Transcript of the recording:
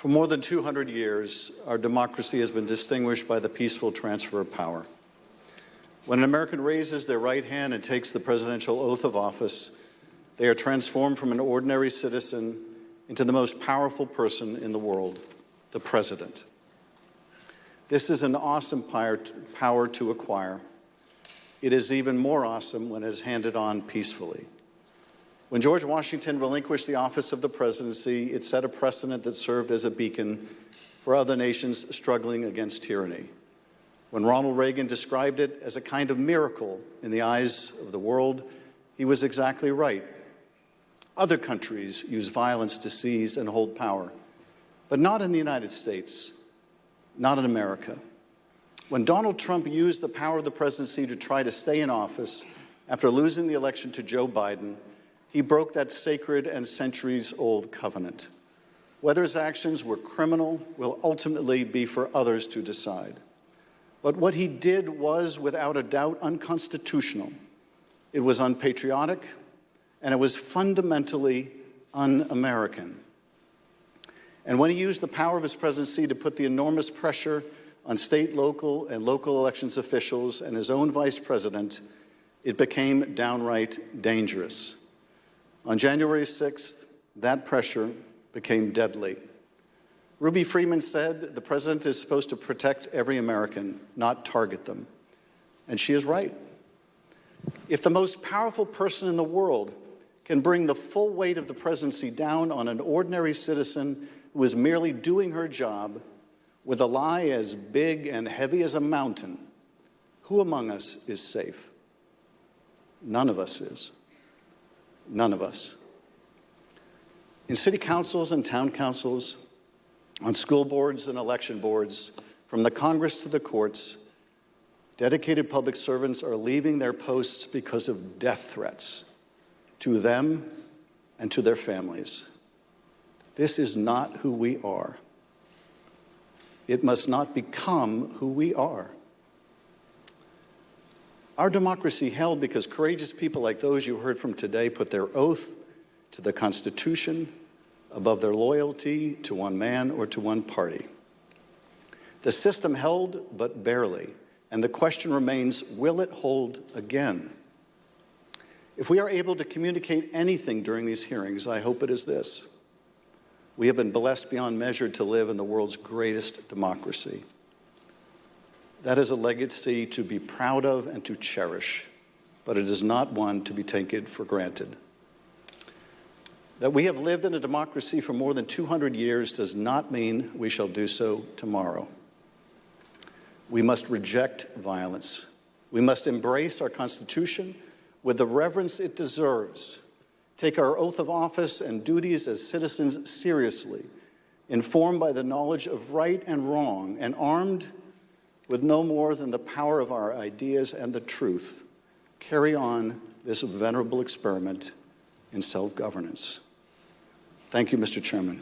For more than 200 years, our democracy has been distinguished by the peaceful transfer of power. When an American raises their right hand and takes the presidential oath of office, they are transformed from an ordinary citizen into the most powerful person in the world, the president. This is an awesome power to acquire. It is even more awesome when it is handed on peacefully. When George Washington relinquished the office of the presidency, it set a precedent that served as a beacon for other nations struggling against tyranny. When Ronald Reagan described it as a kind of miracle in the eyes of the world, he was exactly right. Other countries use violence to seize and hold power, but not in the United States, not in America. When Donald Trump used the power of the presidency to try to stay in office after losing the election to Joe Biden, he broke that sacred and centuries-old covenant. Whether his actions were criminal will ultimately be for others to decide. But what he did was, without a doubt, unconstitutional. It was unpatriotic, and it was fundamentally un-American. And when he used the power of his presidency to put the enormous pressure on state, local, and local elections officials and his own vice president, it became downright dangerous. On January 6th, that pressure became deadly. Ruby Freeman said the president is supposed to protect every American, not target them. And she is right. If the most powerful person in the world can bring the full weight of the presidency down on an ordinary citizen who is merely doing her job with a lie as big and heavy as a mountain, who among us is safe? None of us is. None of us. In city councils and town councils, on school boards and election boards, from the Congress to the courts, dedicated public servants are leaving their posts because of death threats to them and to their families. This is not who we are. It must not become who we are. Our democracy held because courageous people like those you heard from today put their oath to the Constitution above their loyalty to one man or to one party. The system held, but barely, and the question remains, will it hold again? If we are able to communicate anything during these hearings, I hope it is this: we have been blessed beyond measure to live in the world's greatest democracy. That is a legacy to be proud of and to cherish, but it is not one to be taken for granted. That we have lived in a democracy for more than 200 years does not mean we shall do so tomorrow. We must reject violence. We must embrace our Constitution with the reverence it deserves, take our oath of office and duties as citizens seriously, informed by the knowledge of right and wrong, and armed with no more than the power of our ideas and the truth, carry on this venerable experiment in self-governance. Thank you, Mr. Chairman.